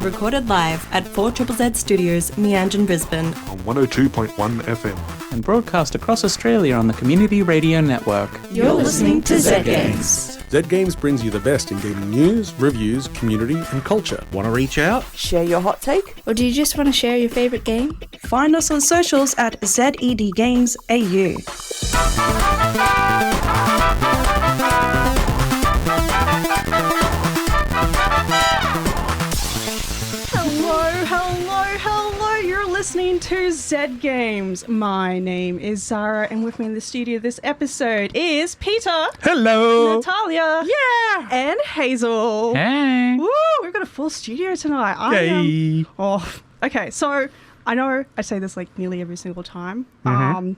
recorded live at 4ZZZ Studios, Meanjin, Brisbane. On 102.1 FM. And broadcast across Australia on the Community Radio Network. You're listening to Zed Games. Zed Games brings you the best in gaming news, reviews, community and culture. Want to reach out? Share your hot take? Or do you just want to share your favourite game? Find us on socials at Zed Games AU. Hello, you're listening to Zed Games. My name is Zahra, and with me in the studio this episode is Peter. Hello. Natalia. Yeah. And Hazel. Hey. Woo, we've got a full studio tonight. Yay. Okay, so I know I say this like nearly every single time,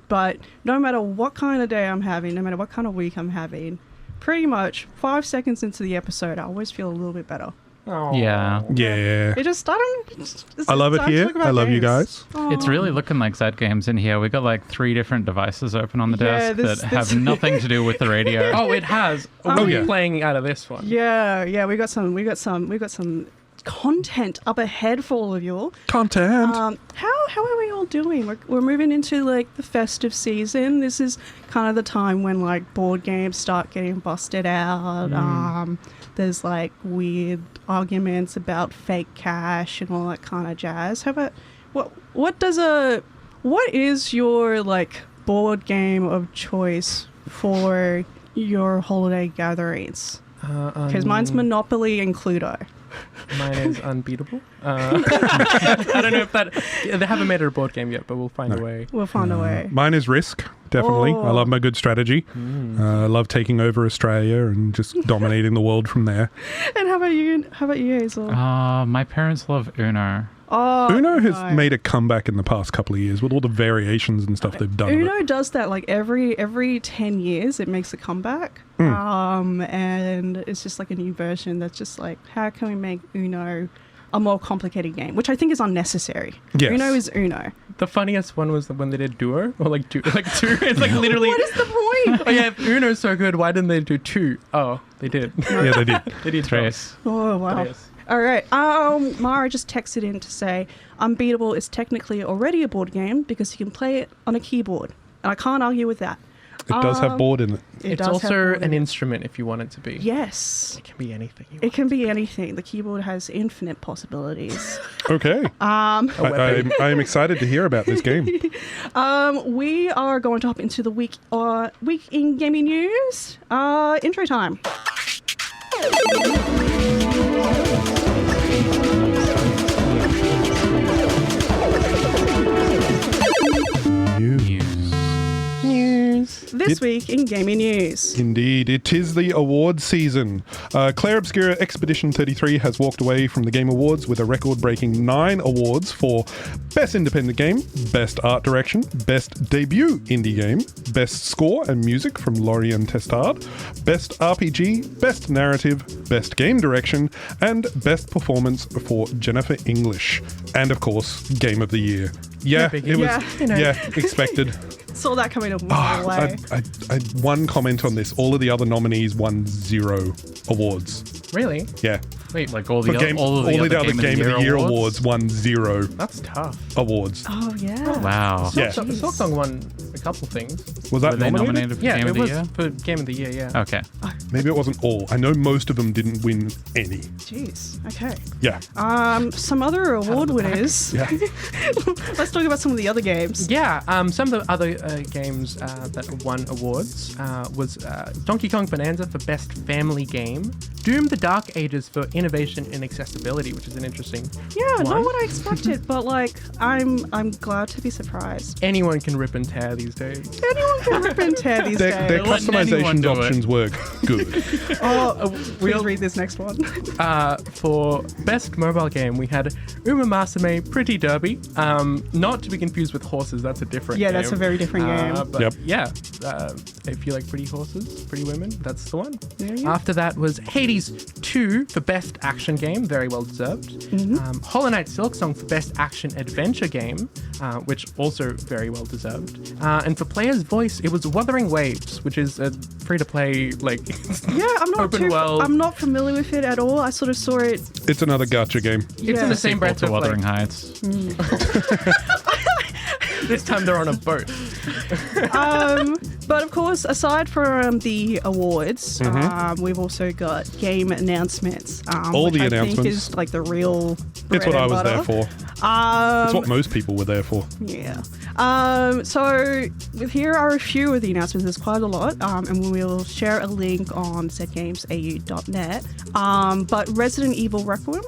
but no matter what kind of day I'm having, no matter what kind of week I'm having, pretty much 5 seconds into the episode, I always feel a little bit better. Oh. Yeah. Yeah. It just, I love it here. I love you guys. It's really looking like Zed Games in here. We got like 3 different devices open on the desk that have nothing to do with the radio. Oh, it has. We're playing out of this one. Yeah. We got some content up ahead for all of you. Content. How are we all doing? We're moving into like the festive season. This is kind of the time when like board games start getting busted out. There's like weird arguments about fake cash and all that kind of jazz. How about what is your like board game of choice for your holiday gatherings? Because mine's Monopoly and Cluedo. Mine is Unbeatable. I don't know if they haven't made it a board game yet, but we'll find a way. We'll find a way. Mine is Risk, definitely. I love my good strategy. I love taking over Australia and just dominating the world from there. And how about you, Hazel? My parents love Uno. Uno has made a comeback in the past couple of years with all the variations and stuff they've done. Uno does that like every 10 years it makes a comeback. And it's just like a new version that's just like, how can we make Uno a more complicated game, which I think is unnecessary. Yes. Uno is Uno. The funniest one was when they did Duo, or like two. It's like literally. What is the point? Oh yeah, if Uno's so good, why didn't they do 2? Oh, they did. Yeah, they did. They did Trace. Oh, wow. Yes. All right. Mara just texted in to say Unbeatable is technically already a board game because you can play it on a keyboard. And I can't argue with that. It does have board in it. It's also an instrument if you want it to be. Yes. It can be anything you want. It can be anything. The keyboard has infinite possibilities. Okay. I am excited to hear about this game. We are going to hop into the week in gaming news. Intro time. This week in gaming news. Indeed, it is the awards season. Claire Obscura Expedition 33 has walked away from the Game Awards with a record-breaking 9 awards for Best Independent Game, Best Art Direction, Best Debut Indie Game, Best Score and Music from Lorien Testard, Best RPG, Best Narrative, Best Game Direction, and Best Performance for Jennifer English. And of course, Game of the Year. Yeah, it was expected. Saw that coming a mile away. I one comment on this. All of the other nominees won 0 awards. Really? Yeah. Wait, Like all the other Game of the Year awards won 0 that's tough. awards. Oh, yeah. Wow. Yeah. Silk Song won a couple things. Was that Were they nominated? nominated for Yeah, Game it of the was Year? for Game of the Year, yeah. Okay. Maybe it wasn't all. I know most of them didn't win any. Jeez. Okay. Yeah. Some other award winners. Yeah. Let's talk about some of the other games. Yeah, some of the other games that won awards was Donkey Kong Bonanza for Best Family Game, Doom: The Dark Ages for Innovation and Accessibility, which is an interesting one. Not what I expected, but like I'm glad to be surprised. Anyone can rip and tear these days. Anyone can rip and tear these days. Their Let anyone customization do it. options were good. Please read this next one. For Best Mobile Game, we had Uma Masame Pretty Derby, not to be confused with horses, that's a different game. Yeah, that's a very different game. But yeah, if you like pretty horses, pretty women, that's the one. There you go. After that was Hades 2 for Best Best Action Game, very well deserved. Hollow Knight Silksong for Best Action Adventure Game, which also very well deserved. And for Player's Voice, it was Wuthering Waves, which is a free-to-play, like, open world. I'm not familiar with it at all. I sort of saw it. It's another gacha game. It's in the same breath to of Wuthering like, Heights. this time they're on a boat. But of course, aside from the awards, we've also got game announcements. All which the I announcements. think is like the real. It's what I was butter. there for. It's what most people were there for. Yeah. So here are a few of the announcements. There's quite a lot, and we'll share a link on zedgamesau.net. But Resident Evil Requiem,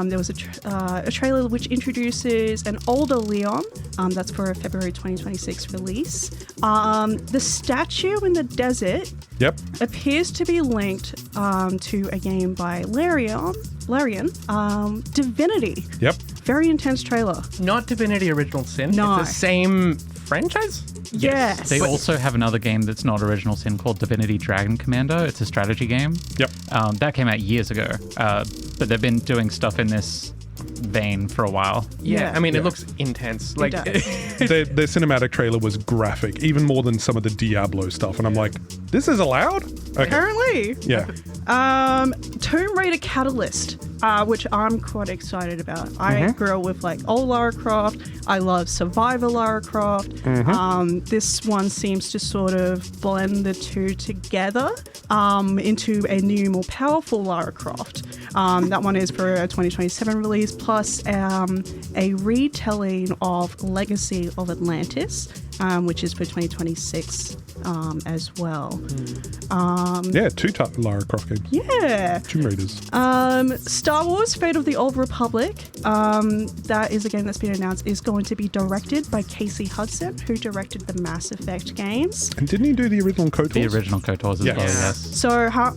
there was a trailer which introduces an older Leon. That's for a February 2026 release. The statue in the desert appears to be linked to a game by Larian, Divinity. Yep. Very intense trailer. Not Divinity Original Sin. No. It's the same franchise? Yes. They also have another game that's not Original Sin called Divinity Dragon Commando. It's a strategy game. Yep. That came out years ago, but they've been doing stuff in this vein for a while. Yeah, I mean, it looks intense. Like their cinematic trailer was graphic, even more than some of the Diablo stuff. And I'm like, this is allowed? Okay. Apparently. Yeah. Tomb Raider Catalyst, which I'm quite excited about. I grew up with like old Lara Croft. I love Survivor Lara Croft. This one seems to sort of blend the two together into a new, more powerful Lara Croft. That one is for a 2027 release, plus a retelling of Legacy of Atlantis, which is for 2026 as well. Two Lara Croft games. Yeah. Tomb Raiders. Star Wars Fate of the Old Republic, that is a game that's been announced, is going to be directed by Casey Hudson, who directed the Mass Effect games. And didn't he do the original KOTORs? The original KOTORs as well, yes. So how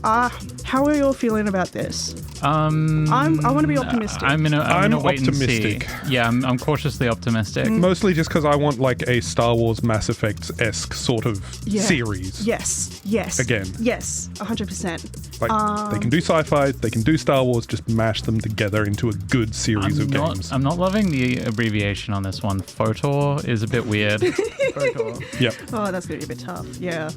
are you all feeling about this? I want to be optimistic. I'm gonna wait optimistic. and see. Yeah, I'm cautiously optimistic. Mostly just because I want like a Star Wars Mass Effect-esque sort of series. Yes. Again. Yes, 100%. Like, they can do sci-fi, they can do Star Wars, just mash them together into a good series of games. I'm not loving the abbreviation on this one. FOTOR is a bit weird. Yep. Oh, that's going to be a bit tough. Yeah.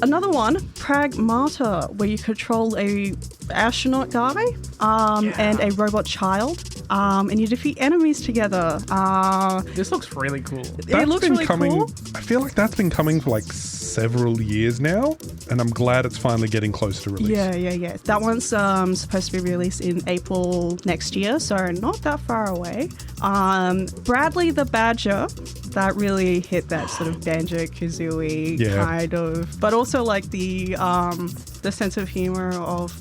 Another one, Pragmata, where you control a astronaut guy and a robot child, and you defeat enemies together. This looks really cool. It looks really cool. I feel like that's been coming for like several years now, and I'm glad it's finally getting close to release. Yeah. That one's supposed to be released in April next year, so not that far away. Bradley the Badger, that really hit that sort of Banjo-Kazooie kind of, but also like the sense of humor of,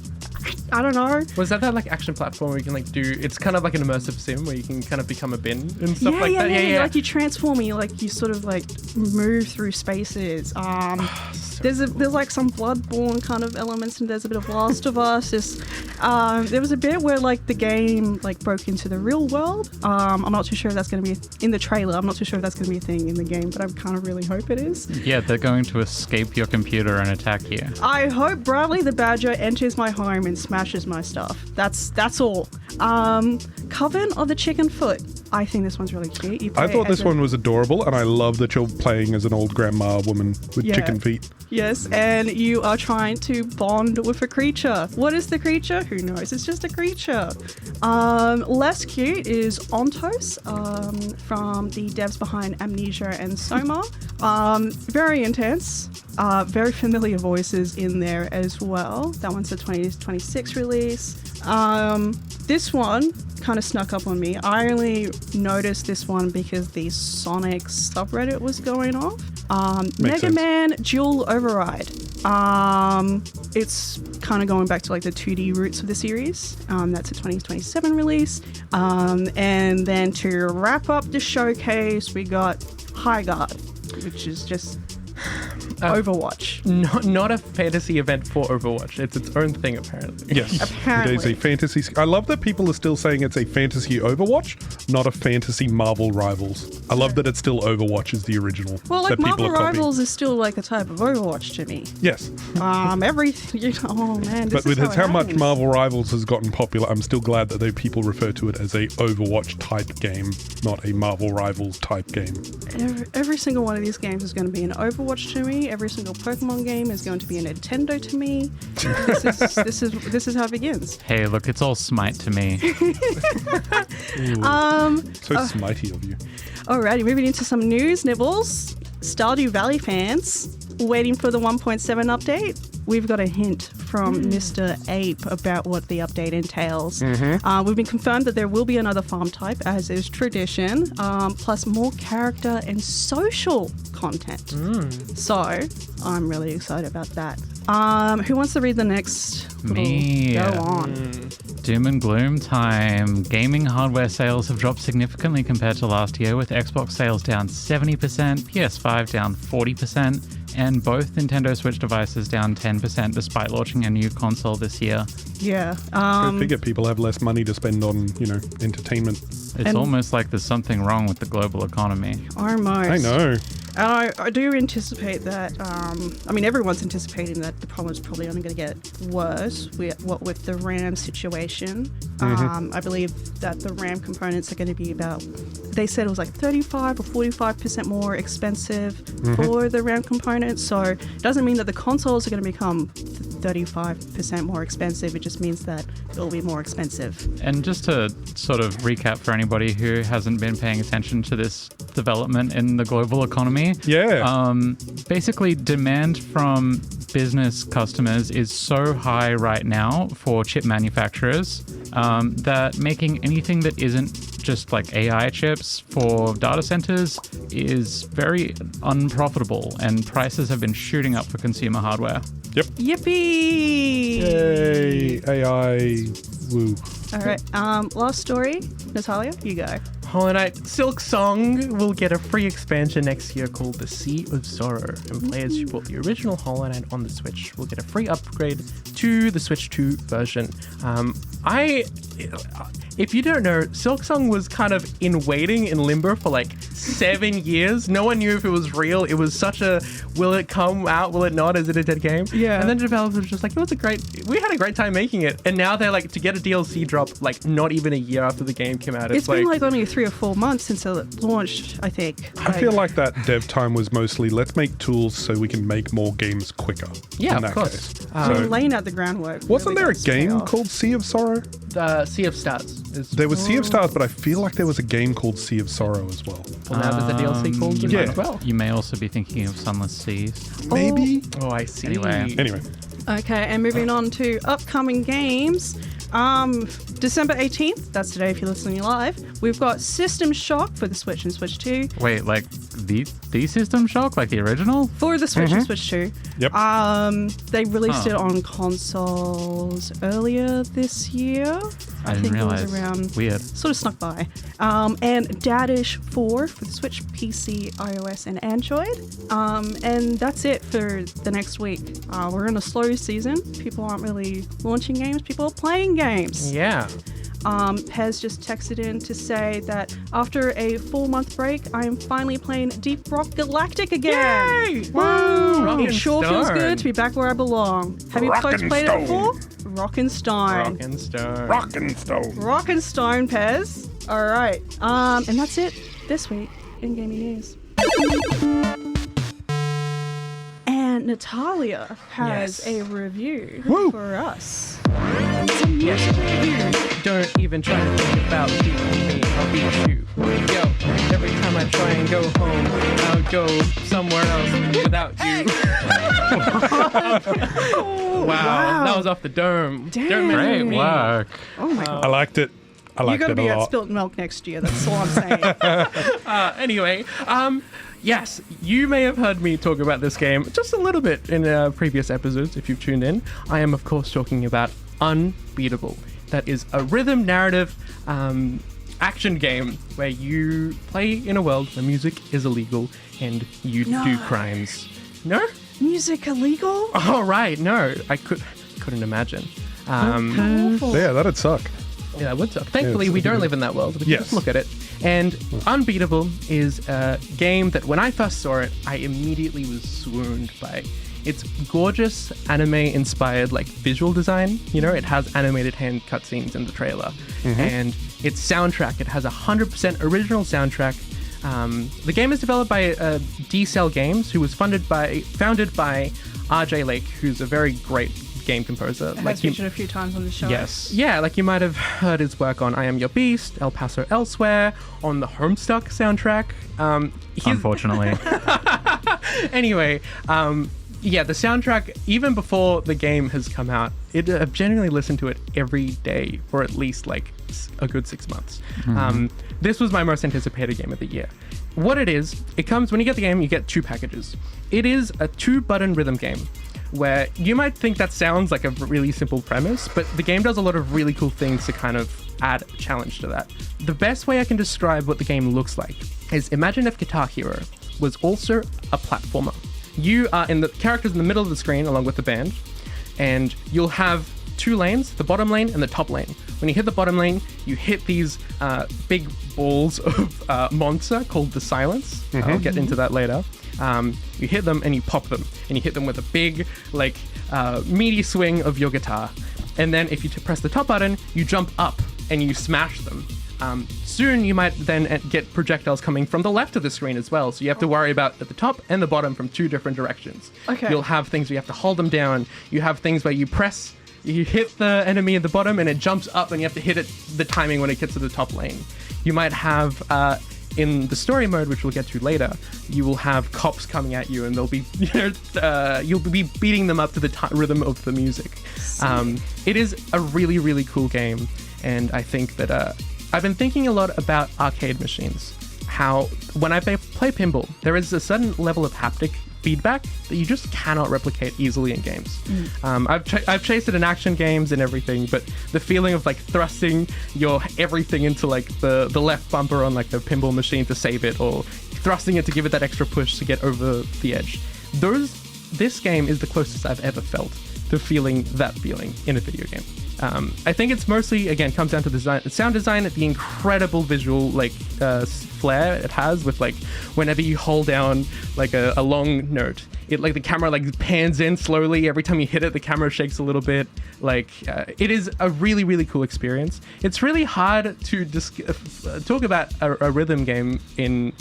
I don't know. Was that like action platform where you can like do? It's kind of like an immersive sim where you can kind of become a bin and stuff like that. Yeah. Like you transform, you sort of like move through spaces. There's like some Bloodborne kind of elements, and there's a bit of Last of Us. There was a bit where like the game like broke into the real world. I'm not too sure if that's going to be in the trailer. I'm not too sure if that's going to be a thing in the game, but I kind of really hope it is. Yeah, they're going to escape your computer and attack you. I hope Bradley the Badger enters my home and smashes my stuff. That's all. Coven of the Chicken Foot. I think this one's really cute. I thought this one was adorable, and I love that you're playing as an old grandma woman with chicken feet. Yes, and you are trying to bond with a creature. What is the creature? Who knows? It's just a creature. Less cute is Ontos from the devs behind Amnesia and Soma. Very intense. Very familiar voices in there as well. That one's a 2026 release. This one kind of snuck up on me. I only noticed this one because the Sonic subreddit was going off. Mega Man Dual Override. It's kind of going back to like the 2D roots of the series. That's a 2027 release. And then to wrap up the showcase, we got High Guard, which is just... Overwatch. Not a fantasy event for Overwatch. It's its own thing, apparently. Yes, Apparently. it is a fantasy. I love that people are still saying it's a fantasy Overwatch, not a fantasy Marvel Rivals. I love that it's still Overwatch is the original. Well, like that people Marvel are copying. Rivals is still like a type of Overwatch to me. Yes, Oh man, this but with is how much happens. Marvel Rivals has gotten popular, I'm still glad that people refer to it as a Overwatch type game, not a Marvel Rivals type game. Every single one of these games is going to be an Overwatch to me. Every single Pokemon game is going to be a Nintendo to me. This is how it begins. Hey, look, it's all Smite to me. So smitey of you. Alrighty, moving into some news nibbles. Stardew Valley fans waiting for the 1.7 update. We've got a hint from Mr. Ape about what the update entails. We've been confirmed that there will be another farm type, as is tradition, plus more character and social content. So I'm really excited about that. Who wants to read the next? Me. Go on. Doom and gloom time. Gaming hardware sales have dropped significantly compared to last year, with Xbox sales down 70%, PS5 down 40%, and both Nintendo Switch devices down 10% despite launching a new console this year. Yeah. Go figure, people have less money to spend on, entertainment. It's almost like there's something wrong with the global economy. Almost. I know. I do anticipate that, everyone's anticipating that the problem is probably only going to get worse with the RAM situation. I believe that the RAM components are going to be they said it was like 35 or 45% more expensive for the RAM components. So it doesn't mean that the consoles are going to become 35% more expensive. It just means that it'll be more expensive. And just to sort of recap for anybody who hasn't been paying attention to this development in the global economy. Yeah. Basically, demand from business customers is so high right now for chip manufacturers that making anything that isn't just like AI chips for data centers is very unprofitable, and prices have been shooting up for consumer hardware. Yep. Yippee! Yay. AI. Woo. All right. Last story. Natalia, you go. Hollow Knight Silk Song will get a free expansion next year called The Sea of Sorrow, and players who bought the original Hollow Knight on the Switch will get a free upgrade to the Switch 2 version. If you don't know, Silk Song was kind of in waiting in limbo for like 7 years. No one knew if it was real. It was such a, will it come out, will it not? Is it a dead game? Yeah. And then the developers were just like, we had a great time making it. And now they're like, to get a DLC drop, like not even a year after the game came out. It's been like only 3 or 4 months since it launched, I think. I feel like that dev time was mostly, let's make tools so we can make more games quicker. Yeah, in of that course. case. laying out the groundwork. Wasn't really there a does pay game off. called Sea of Sorrow? Sea of Stars. There was Sea of Stars, but I feel like there was a game called Sea of Sorrow as well. Well, now there's a DLC called yeah. as well. You may also be thinking of Sunless Seas. Maybe? Oh, I see. Anyway. Okay, and moving on to upcoming games. December 18th, that's today if you're listening live, we've got System Shock for the Switch and Switch 2. Wait, like the System Shock, like the original? For the Switch and Switch 2. Yep. They released it on consoles earlier this year. I didn't think realize. it was around. Weird. Sort of snuck by. And Dadish 4 for the Switch, PC, iOS, and Android. And that's it for the next week. We're in a slow season. People aren't really launching games. People are playing games. Yeah. Pez just texted in to say that after a 4-month break, I am finally playing Deep Rock Galactic again. Yay! Woo! It sure feels Rockin' good to be back where I belong. Have you folks played it before? Rockin' Stone. Rockin' Stone, Pez. All right. And that's it this week in Gaming News. And Natalia has a review for us. Yes. Don't even try to think about beating me. I'll beat you. Yo, every time I try and go home, I'll go somewhere else without you. Wow. That was off the dome. Damn. Don't mess Great with me. work. Oh my god. I liked it. I You're liked going to it be a at lot. Spilt Milk next year. That's all I'm saying. Anyway, yes, you may have heard me talk about this game just a little bit in previous episodes if you've tuned in. I am, of course, talking about Unbeatable. That is a rhythm narrative action game where you play in a world where music is illegal and you do crimes. No? music illegal? Oh, right. No, I couldn't imagine. Awful. Yeah, that'd suck. Yeah, that would suck. Thankfully, it's we don't good. live in that world. We can Yes. just look at it. And Unbeatable is a game that when I first saw it, I immediately was swooned by. It's gorgeous anime-inspired like visual design. You know, it has animated hand cutscenes in the trailer, and its soundtrack. It has 100% original soundtrack. The game is developed by D-Cell Games, who was founded by RJ Lake, who's a very great game composer. Has featured a few times on the show. Yes. Yeah, like you might have heard his work on I Am Your Beast, El Paso Elsewhere, on the Homestuck soundtrack. Unfortunately. Anyway, yeah, the soundtrack, even before the game has come out, I've genuinely listened to it every day for at least like a good 6 months. This was my most anticipated game of the year. What it is, it comes, when you get the game, you get 2 packages. It is a 2-button rhythm game, where you might think that sounds like a really simple premise, but the game does a lot of really cool things to kind of add a challenge to that. The best way I can describe what the game looks like is imagine if Guitar Hero was also a platformer. You are in the characters in the middle of the screen along with the band, and you'll have 2 lanes, the bottom lane and the top lane. When you hit the bottom lane, you hit these big balls of monster called the Silence. I'll get into that later. You hit them and you pop them, and you hit them with a big, like, meaty swing of your guitar. And then if you press the top button, you jump up and you smash them. Soon you might then get projectiles coming from the left of the screen as well, so you have to worry about at the top and the bottom from 2 different directions. Okay. You'll have things where you have to hold them down. You have things where you hit the enemy at the bottom and it jumps up, and you have to hit it the timing when it gets to the top lane. You might have in the story mode, which we'll get to later, you will have cops coming at you, and they'll be you'll be beating them up to the rhythm of the music. It is a really, really cool game, and I think that I've been thinking a lot about arcade machines. How when I play pinball, there is a certain level of haptic feedback that you just cannot replicate easily in games. I've chased it in action games and everything, but the feeling of like thrusting your everything into like the left bumper on like the pinball machine to save it, or thrusting it to give it that extra push to get over the edge. This game is the closest I've ever felt to feeling that feeling in a video game. I think it's mostly, again, comes down to the sound design, the incredible visual like flair it has with like whenever you hold down like a long note, it like the camera like pans in slowly. Every time you hit it, the camera shakes a little bit. Like it is a really, really cool experience. It's really hard to talk about a rhythm game in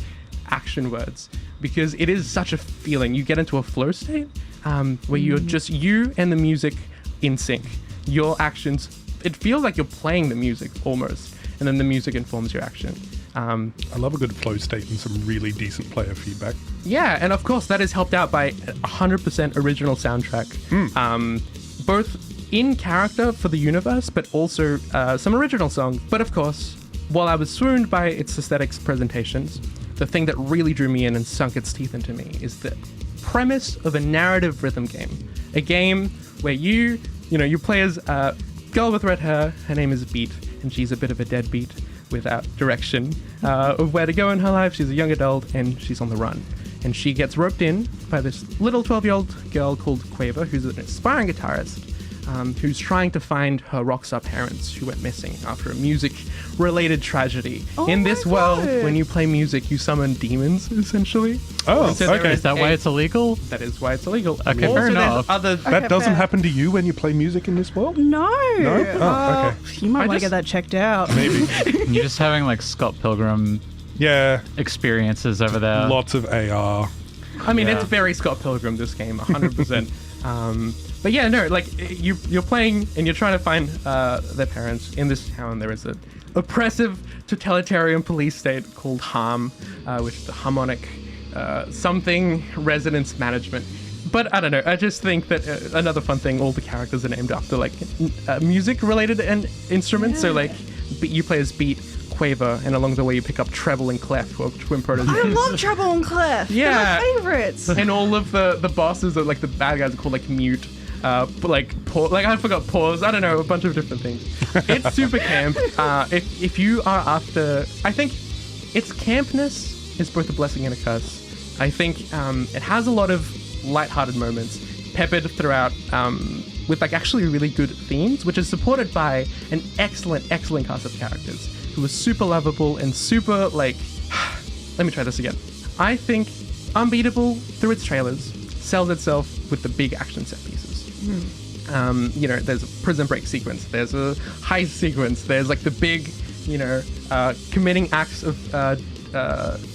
action words, because it is such a feeling. You get into a flow state where you're just you and the music in sync. Your actions, it feels like you're playing the music almost, and then the music informs your action. I love a good flow state and some really decent player feedback. Yeah, and of course that is helped out by 100% original soundtrack, both in character for the universe, but also some original songs. But of course, while I was swooned by its aesthetics presentations, the thing that really drew me in and sunk its teeth into me is the premise of a narrative rhythm game. A game where you play as a girl with red hair. Her name is Beat, and she's a bit of a deadbeat without direction of where to go in her life. She's a young adult, and she's on the run. And she gets roped in by this little 12-year-old girl called Quaver, who's an aspiring guitarist, who's trying to find her rockstar parents who went missing after a music-related tragedy. In this world, when you play music, you summon demons, essentially. Oh, So there okay. Is that why it's illegal? That is why it's illegal. Okay, Also, fair there's enough. That doesn't happen to you when you play music in this world? No. No? Oh, okay. You might I want to just- get that checked out. Maybe. You're just having like Scott Pilgrim Yeah. experiences over there. Lots of AR. I mean, it's very Scott Pilgrim, this game, 100%. But yeah, no, like, you're playing and you're trying to find their parents. In this town, there is an oppressive totalitarian police state called Harm, which is the Harmonic something Resonance Management. But I don't know, I just think that another fun thing, all the characters are named after, like, music-related instruments. So, like, you play as Beat, Quaver, and along the way you pick up treble and clef, who are twin prototypes. I love Treble and Clef. Yeah. They're my favorites. And all of the bosses are like the bad guys are called like Mute, I forgot Pause. I don't know, a bunch of different things. It's super camp. If you are after, I think its campness is both a blessing and a curse. I think it has a lot of lighthearted moments, peppered throughout with like actually really good themes, which is supported by an excellent cast of characters who are super lovable and super like. Let me try this again. I think Unbeatable, through its trailers, sells itself with the big action set pieces. There's a prison break sequence, there's a heist sequence, there's like the big, committing acts of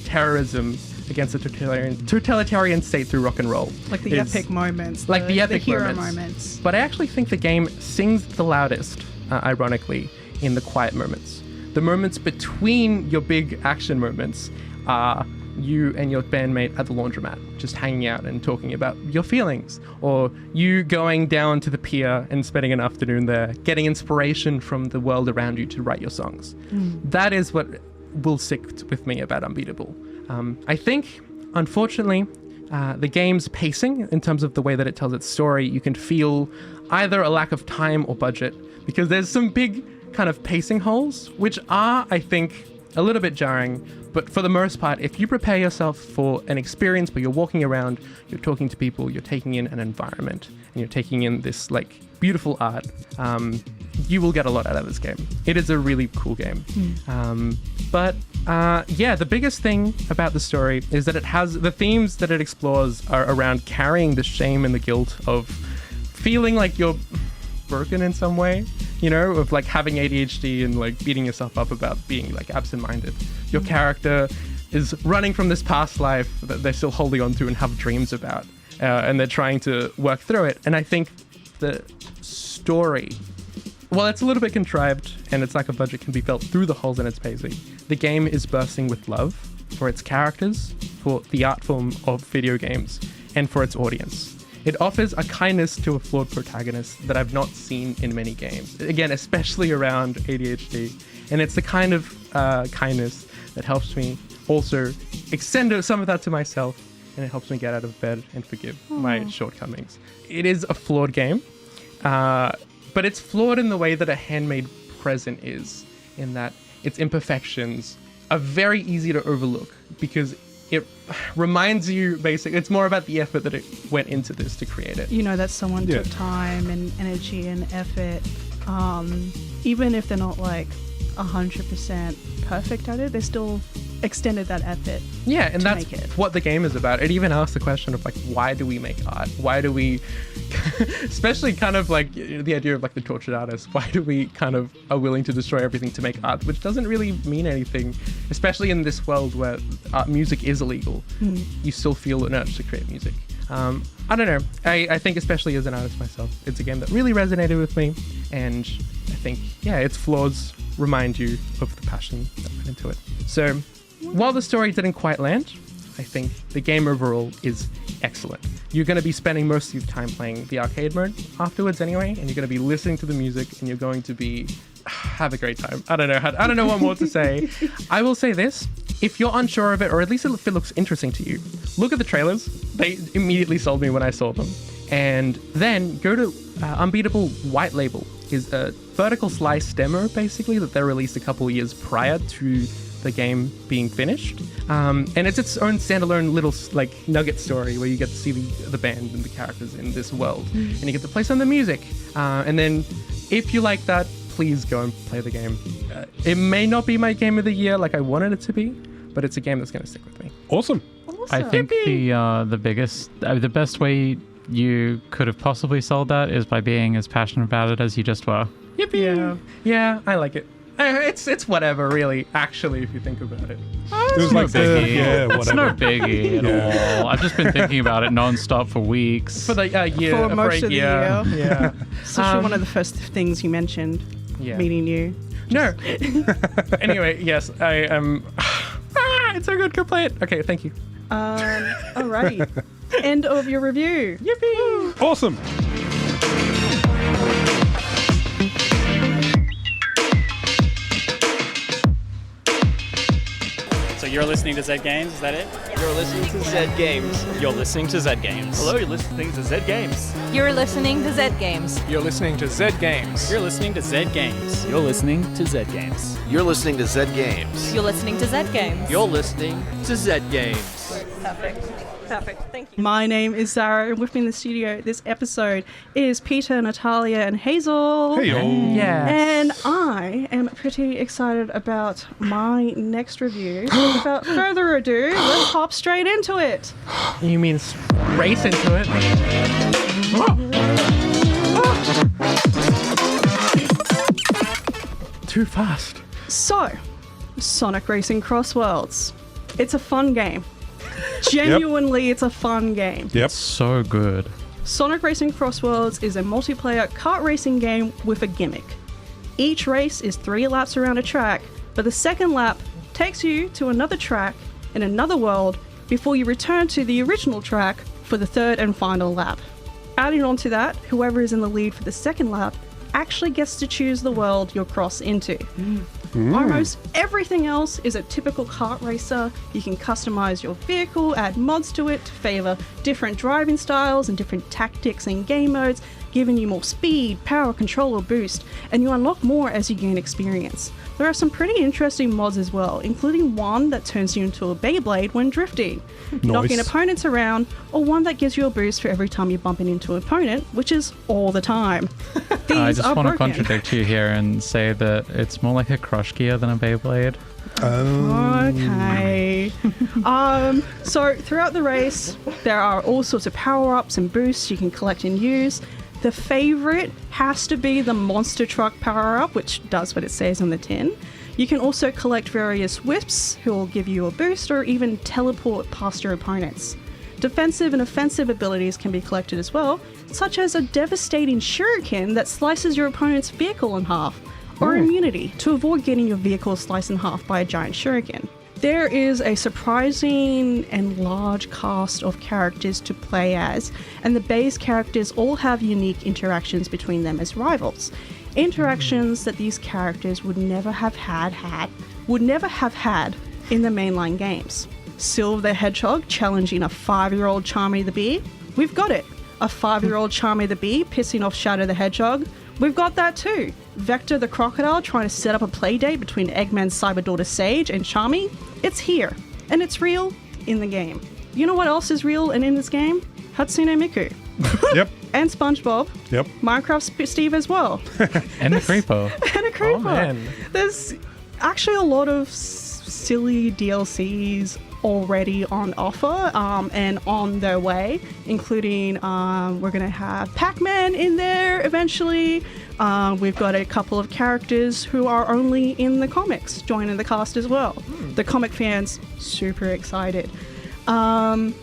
terrorism against a totalitarian state through rock and roll. Like the epic moments. The hero moments. But I actually think the game sings the loudest, ironically, in the quiet moments. The moments between your big action moments are you and your bandmate at the laundromat, just hanging out and talking about your feelings, or you going down to the pier and spending an afternoon there, getting inspiration from the world around you to write your songs. That is what will stick with me about Unbeatable. I think, unfortunately, the game's pacing, in terms of the way that it tells its story, you can feel either a lack of time or budget, because there's some big kind of pacing holes, which are, I think, a little bit jarring. But for the most part, if you prepare yourself for an experience where you're walking around, you're talking to people, you're taking in an environment, and you're taking in this like beautiful art, you will get a lot out of this game. It is a really cool game. The biggest thing about the story is that it has the themes that it explores are around carrying the shame and the guilt of feeling like you're broken in some way, of like having ADHD and like beating yourself up about being like absent-minded. Your character is running from this past life that they're still holding on to and have dreams about, and they're trying to work through it. And I think the story, well, it's a little bit contrived and it's like a budget can be felt through the holes in its pacing. The game is bursting with love for its characters, for the art form of video games, and for its audience. It offers a kindness to a flawed protagonist that I've not seen in many games. Again, especially around ADHD. And it's the kind of kindness that helps me also extend some of that to myself, and it helps me get out of bed and forgive my shortcomings. It is a flawed game, but it's flawed in the way that a handmade present is, in that its imperfections are very easy to overlook because it reminds you, basically, it's more about the effort that it went into this to create it. That someone took time and energy and effort, even if they're not like 100% perfect at it, they still extended that effort. Yeah, and that's what the game is about. It even asks the question of like, why do we make art? Why do we, especially kind of like the idea of like the tortured artist, why do we kind of are willing to destroy everything to make art, which doesn't really mean anything, especially in this world where music is illegal. You still feel an urge to create music. I don't know. I think especially as an artist myself, it's a game that really resonated with me, and I think, its flaws remind you of the passion that went into it. So while the story didn't quite land, I think the game overall is excellent. You're going to be spending most of your time playing the arcade mode afterwards anyway, and you're going to be listening to the music, and you're going to be have a great time. I don't know what more to say. I will say this: if you're unsure of it, or at least if it looks interesting to you, look at the trailers. They immediately sold me when I saw them. And then go to Unbeatable White Label, is a vertical slice demo basically that they released a couple years prior to the game being finished, and it's its own standalone little like nugget story where you get to see the band and the characters in this world, and you get to play some of the music, and then if you like that, please go and play the game. It may not be my game of the year like I wanted it to be, but it's a game that's going to stick with me. Awesome. I think the best way you could have possibly sold that is by being as passionate about it as you just were. Yippee! Yeah, I like it. It's whatever, really, actually, if you think about it. It was like biggie. whatever. It's no biggie at all. I've just been thinking about it non-stop for weeks. For the year. For most of the year. Yeah. It's actually one of the first things you mentioned, meeting you. No. Anyway, yes, I am... it's so good, go play it. Okay, thank you. Alrighty. End of your review. Yippee! Awesome. So you're listening to Zed Games, is that it? You're listening to Zed Games. You're listening to Zed Games. Hello, you're listening to Zed Games. You're listening to Zed Games. You're listening to Zed Games. You're listening to Zed Games. You're listening to Zed Games. You're listening to Zed Games. You're listening to Zed Games. You're listening to Zed Games. Perfect. Perfect. Thank you. My name is Zahra, and with me in the studio this episode is Peter, Natalia, and Hazel. Hey, Yes. And I am pretty excited about my next review. So without further ado, let's hop straight into it. You mean race into it? Too fast. So, Sonic Racing CrossWorlds. It's a fun game. Genuinely, it's a fun game. Yep. So good. Sonic Racing CrossWorlds is a multiplayer kart racing game with a gimmick. Each race is 3 laps around a track, but the second lap takes you to another track in another world before you return to the original track for the third and final lap. Adding on to that, whoever is in the lead for the second lap actually gets to choose the world you'll cross into. Almost everything else is a typical kart racer. You can customize your vehicle, add mods to it to favor different driving styles and different tactics and game modes, giving you more speed, power, control, or boost, and you unlock more as you gain experience. There are some pretty interesting mods as well, including one that turns you into a Beyblade when drifting, knocking opponents around, or one that gives you a boost for every time you're bumping into an opponent, which is all the time. These I just are want to broken. contradict you here and say that it's more like a crush gear than a Beyblade. Okay. So throughout the race, there are all sorts of power-ups and boosts you can collect and use. The favorite has to be the monster truck power-up, which does what it says on the tin. You can also collect various whips, who will give you a boost or even teleport past your opponents. Defensive and offensive abilities can be collected as well, such as a devastating shuriken that slices your opponent's vehicle in half, or immunity to avoid getting your vehicle sliced in half by a giant shuriken. There is a surprising and large cast of characters to play as, and the base characters all have unique interactions between them as rivals. Interactions that these characters would never have had in the mainline games. Silver the Hedgehog challenging a 5-year-old Charmy the Bee. We've got it. A 5-year-old Charmy the Bee pissing off Shadow the Hedgehog. We've got that too. Vector the Crocodile trying to set up a playdate between Eggman's cyber daughter Sage and Charmy. It's here. And it's real in the game. You know what else is real and in this game? Hatsune Miku. Yep. And SpongeBob. Yep. Minecraft Steve as well. And the Creepo. And a Creeper. Oh, man. There's actually a lot of silly DLCs already on offer and on their way, including we're going to have Pac-Man in there eventually. We've got a couple of characters who are only in the comics joining the cast as well. The comic fans, super excited. And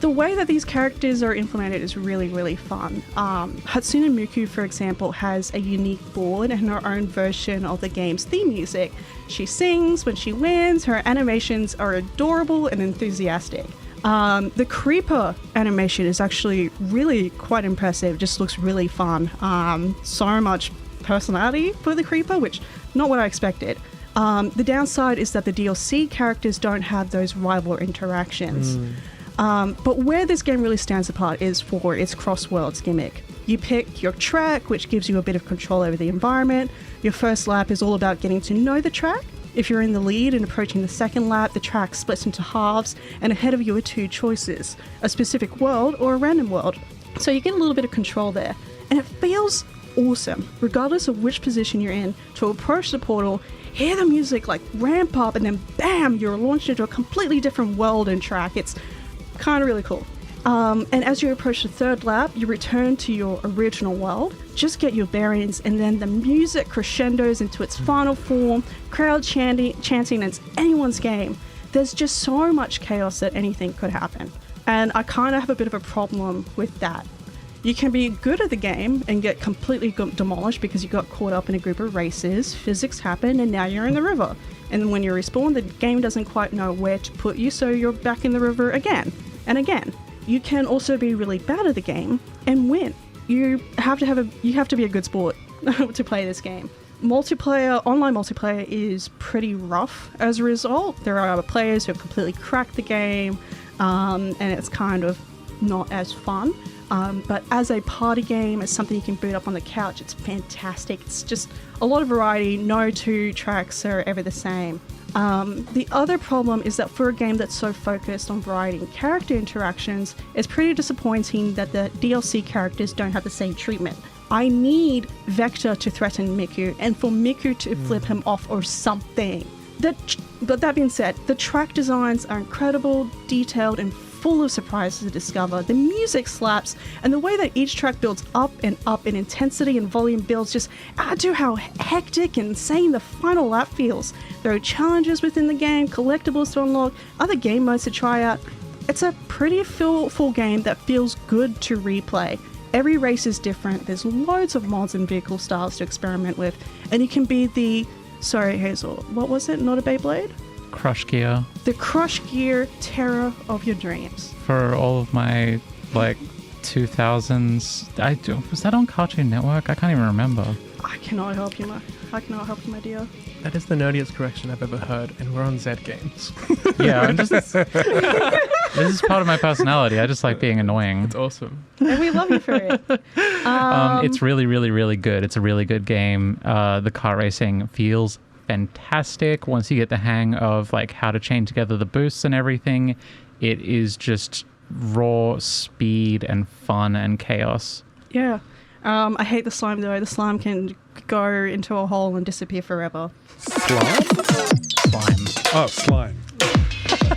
the way that these characters are implemented is really, really fun. Hatsune Miku, for example, has a unique board and her own version of the game's theme music. She sings when she wins, her animations are adorable and enthusiastic. The Creeper animation is actually really quite impressive, just looks really fun. So much personality for the Creeper, which not what I expected. The downside is that the DLC characters don't have those rival interactions. But where this game really stands apart is for its CrossWorlds gimmick. You pick your track, which gives you a bit of control over the environment. Your first lap is all about getting to know the track. If you're in the lead and approaching the second lap, the track splits into halves, and ahead of you are 2 choices, a specific world or a random world. So you get a little bit of control there. And it feels awesome, regardless of which position you're in, to approach the portal, hear the music like ramp up, and then bam, you're launched into a completely different world and track. It's kind of really cool. And as you approach the third lap, you return to your original world, just get your bearings, and then the music crescendos into its final form, crowd chanting, and it's anyone's game. There's just so much chaos that anything could happen. And I kind of have a bit of a problem with that. You can be good at the game and get completely demolished because you got caught up in a group of races, physics happen, and now you're in the river. And when you respawn, the game doesn't quite know where to put you, so you're back in the river again and again. You can also be really bad at the game and win. You have to be a good sport to play this game. Online multiplayer is pretty rough as a result. There are other players who have completely cracked the game, and it's kind of not as fun. But as a party game, as something you can boot up on the couch, it's fantastic. It's just a lot of variety. No 2 tracks are ever the same. The other problem is that for a game that's so focused on variety and character interactions, it's pretty disappointing that the DLC characters don't have the same treatment. I need Vector to threaten Miku and for Miku to flip him off or something. But that being said, the track designs are incredible, detailed, and full of surprises to discover. The music slaps, and the way that each track builds up in intensity and volume builds just add to how hectic and insane the final lap feels. There are challenges within the game, collectibles to unlock, other game modes to try out. It's a pretty full game that feels good to replay. Every race is different, there's loads of mods and vehicle styles to experiment with, and you can be the... Sorry, Hazel, what was it? Not a Beyblade? Crush Gear. The Crush Gear terror of your dreams. For all of my, 2000s... Was that on Cartoon Network? I can't even remember. I cannot help you, my dear. That is the nerdiest correction I've ever heard, and we're on Zed Games. Yeah, I'm just... This is part of my personality. I just like being annoying. It's awesome. And we love you for it. It's really, really, really good. It's a really good game. The kart racing feels fantastic once you get the hang of how to chain together the boosts and everything. It is just raw speed and fun and chaos. Yeah. I hate the slime though. The slime can go into a hole and disappear forever. Slime? Slime. Oh, slime.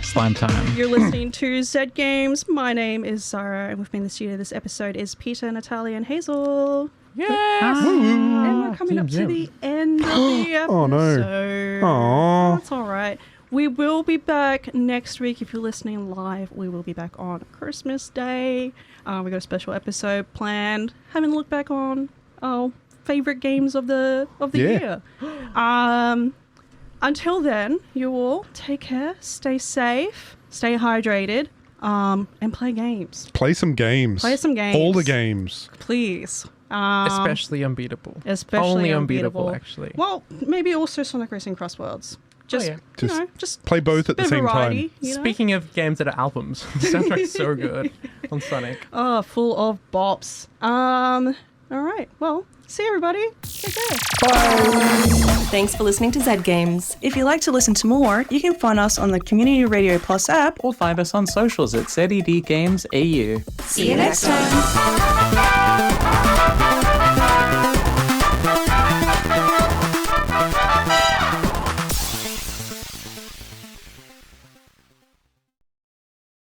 Slime time. You're listening to Zed Games. My name is Zahra, and with me in the studio this episode is Peter, Natalia, and Hazel. Yes! And we're coming up to the end of the episode. Oh, no. Aww. That's all right. We will be back next week. If you're listening live, we will be back on Christmas Day. We got a special episode planned. Having a look back on favorite games of the year. Until then, you all take care, stay safe, stay hydrated, and play games. Play some games. All the games. Please. Especially Unbeatable. Only Unbeatable, actually. Well, maybe also Sonic Racing Crossworlds. Just play both at the same time. Speaking of games that are albums, the soundtrack's so good on Sonic. Oh, full of bops. All right. Well, see everybody. Take care. Bye. Thanks for listening to Zed Games. If you'd like to listen to more, you can find us on the Community Radio Plus app Or find us on socials at ZED Games AU. See you next time.